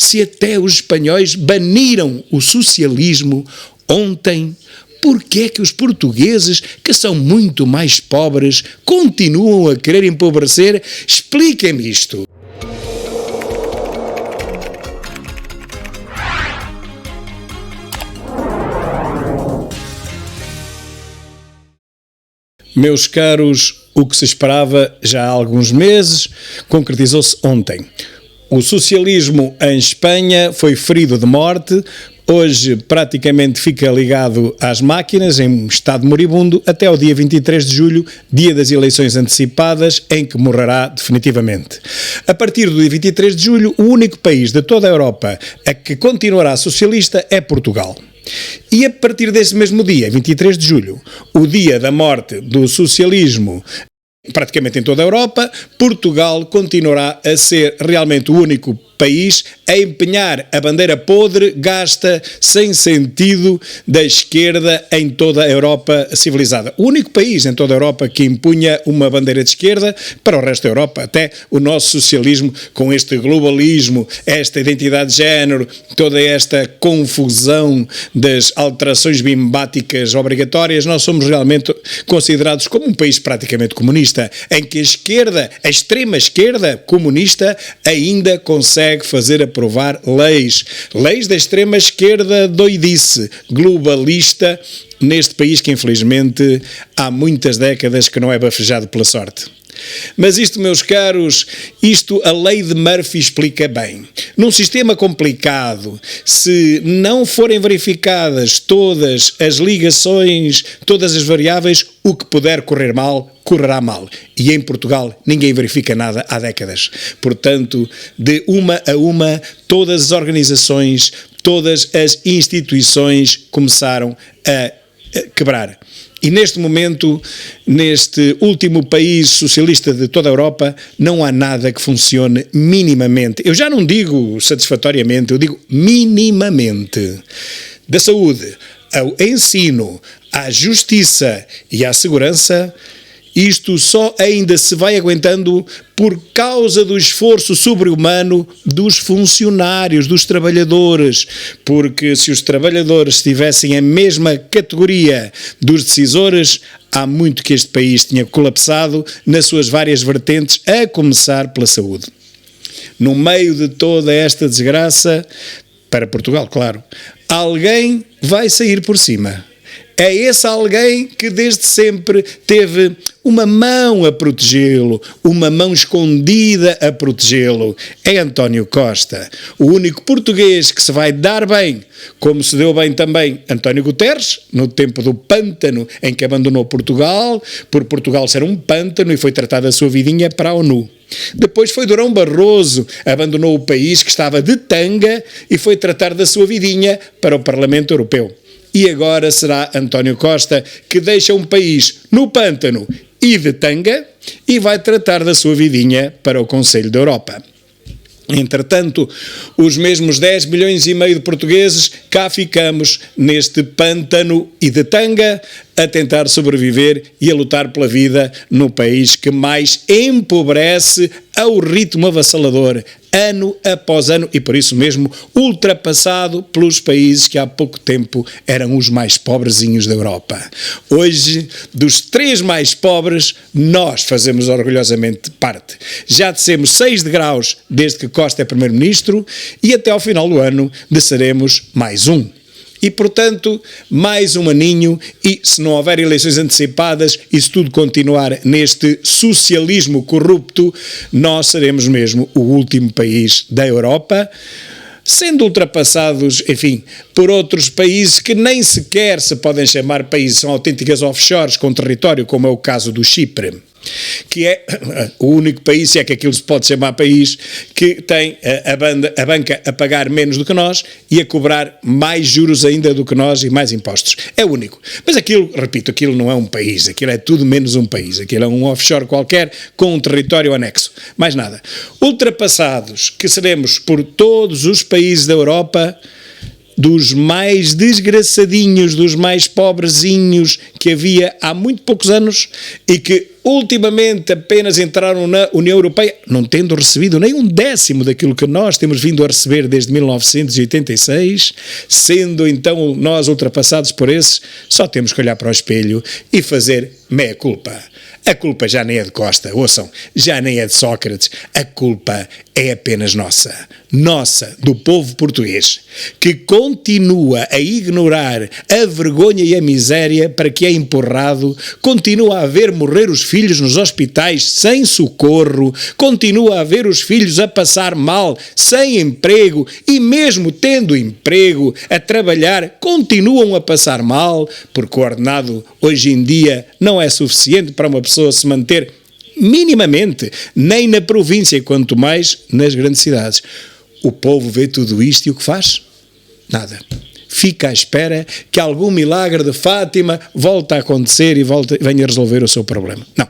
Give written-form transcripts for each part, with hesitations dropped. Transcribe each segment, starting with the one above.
se até os espanhóis baniram o socialismo ontem, por que é que os portugueses, que são muito mais pobres, continuam a querer empobrecer? Expliquem-me isto. Meus caros, o que se esperava já há alguns meses concretizou-se ontem. O socialismo em Espanha foi ferido de morte, hoje praticamente fica ligado às máquinas em estado moribundo até ao dia 23 de julho, dia das eleições antecipadas, em que morrerá definitivamente. A partir do dia 23 de julho, o único país de toda a Europa a que continuará socialista é Portugal. E a partir desse mesmo dia, 23 de julho, o dia da morte do socialismo praticamente em toda a Europa, Portugal continuará a ser realmente o único país a empenhar a bandeira podre, gasta, sem sentido, da esquerda em toda a Europa civilizada. O único país em toda a Europa que impunha uma bandeira de esquerda para o resto da Europa, até o nosso socialismo com este globalismo, esta identidade de género, toda esta confusão das alterações bimbáticas obrigatórias, nós somos realmente considerados como um país praticamente comunista, em que a esquerda, a extrema esquerda comunista, ainda consegue fazer aprovar leis da extrema esquerda doidice, globalista, neste país que infelizmente há muitas décadas que não é bafejado pela sorte. Mas isto, meus caros, a lei de Murphy explica bem. Num sistema complicado, se não forem verificadas todas as ligações, todas as variáveis, o que puder correr mal, correrá mal. E em Portugal ninguém verifica nada há décadas. Portanto, de uma a uma, todas as organizações, todas as instituições começaram a quebrar. E neste momento, neste último país socialista de toda a Europa, não há nada que funcione minimamente. Eu já não digo satisfatoriamente, eu digo minimamente. Da saúde, ao ensino, à justiça e à segurança, isto só ainda se vai aguentando por causa do esforço sobre-humano dos funcionários, dos trabalhadores, porque se os trabalhadores estivessem a mesma categoria dos decisores, há muito que este país tinha colapsado nas suas várias vertentes, a começar pela saúde. No meio de toda esta desgraça, para Portugal, claro, alguém vai sair por cima. É esse alguém que desde sempre teve uma mão a protegê-lo, uma mão escondida a protegê-lo. É António Costa, o único português que se vai dar bem, como se deu bem também António Guterres, no tempo do pântano em que abandonou Portugal, por Portugal ser um pântano e foi tratado a sua vidinha para a ONU. Depois foi Durão Barroso, abandonou o país que estava de tanga e foi tratar da sua vidinha para o Parlamento Europeu. E agora será António Costa que deixa um país no pântano e de tanga e vai tratar da sua vidinha para o Conselho da Europa. Entretanto, os mesmos 10 milhões e meio de portugueses cá ficamos neste pântano e de tanga a tentar sobreviver e a lutar pela vida no país que mais empobrece ao ritmo avassalador, ano após ano, e por isso mesmo ultrapassado pelos países que há pouco tempo eram os mais pobrezinhos da Europa. Hoje, dos 3 mais pobres, nós fazemos orgulhosamente parte. Já descemos 6 degraus desde que Costa é primeiro-ministro e até ao final do ano desceremos mais um. E, portanto, mais um aninho e, se não houver eleições antecipadas e se tudo continuar neste socialismo corrupto, nós seremos mesmo o último país da Europa, sendo ultrapassados, enfim, por outros países que nem sequer se podem chamar países, são autênticas offshores com território, como é o caso do Chipre, que é o único país, se é que aquilo se pode chamar país, que tem a banca a pagar menos do que nós e a cobrar mais juros ainda do que nós e mais impostos. É o único. Mas aquilo, repito, aquilo não é um país, aquilo é tudo menos um país, aquilo é um offshore qualquer com um território anexo. Mais nada. Ultrapassados que seremos por todos os países da Europa, dos mais desgraçadinhos, dos mais pobrezinhos que havia há muito poucos anos e que ultimamente apenas entraram na União Europeia, não tendo recebido nem um décimo daquilo que nós temos vindo a receber desde 1986, sendo então nós ultrapassados por esses, só temos que olhar para o espelho e fazer meia culpa. A culpa já nem é de Costa, ouçam, já nem é de Sócrates, a culpa é apenas nossa, do povo português, que continua a ignorar a vergonha e a miséria para que é empurrado, continua a ver morrer os filhos nos hospitais sem socorro, continua a ver os filhos a passar mal, sem emprego e mesmo tendo emprego, a trabalhar, continuam a passar mal, porque o ordenado hoje em dia não é suficiente para uma pessoa se manter minimamente, nem na província, quanto mais nas grandes cidades. O povo vê tudo isto e o que faz? Nada. Fica à espera que algum milagre de Fátima volte a acontecer e venha resolver o seu problema. Não.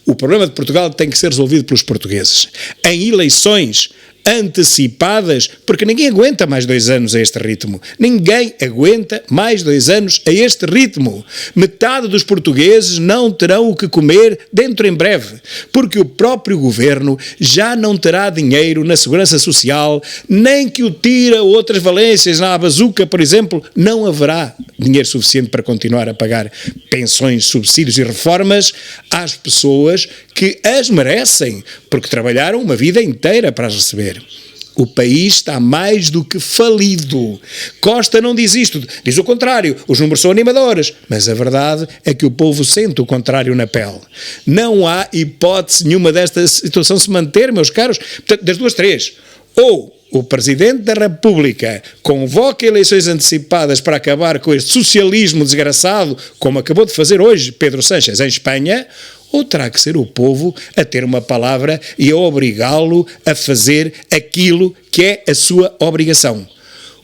O problema de Portugal tem que ser resolvido pelos portugueses. Em eleições antecipadas, porque ninguém aguenta mais 2 anos a este ritmo. Ninguém aguenta mais 2 anos a este ritmo. Metade dos portugueses não terão o que comer dentro em breve, porque o próprio governo já não terá dinheiro na segurança social, nem que o tire a outras valências, na bazuca, por exemplo, não haverá dinheiro suficiente para continuar a pagar pensões, subsídios e reformas às pessoas que as merecem, porque trabalharam uma vida inteira para as receber. O país está mais do que falido. Costa não diz isto, diz o contrário, os números são animadores, mas a verdade é que o povo sente o contrário na pele. Não há hipótese nenhuma desta situação se manter, meus caros. Portanto, das duas, três. Ou o Presidente da República convoca eleições antecipadas para acabar com este socialismo desgraçado, como acabou de fazer hoje Pedro Sánchez em Espanha, ou terá que ser o povo a ter uma palavra e a obrigá-lo a fazer aquilo que é a sua obrigação.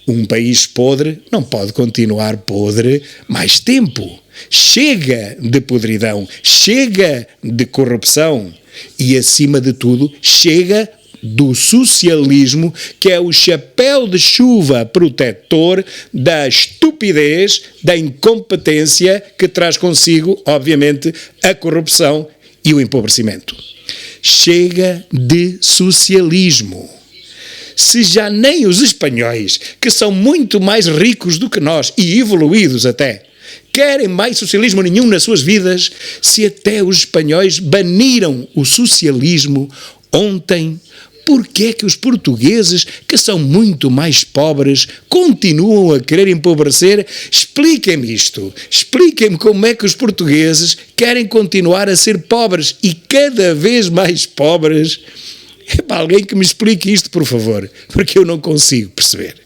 Um país podre não pode continuar podre mais tempo. Chega de podridão, chega de corrupção e, acima de tudo, chega do socialismo, que é o chapéu de chuva protetor da estupidez, da incompetência que traz consigo, obviamente, a corrupção e o empobrecimento. Chega de socialismo. Se já nem os espanhóis, que são muito mais ricos do que nós e evoluídos até, querem mais socialismo nenhum nas suas vidas, se até os espanhóis baniram o socialismo ontem, por que é que os portugueses, que são muito mais pobres, continuam a querer empobrecer? Expliquem-me isto. Expliquem-me como é que os portugueses querem continuar a ser pobres e cada vez mais pobres. É para alguém que me explique isto, por favor, porque eu não consigo perceber.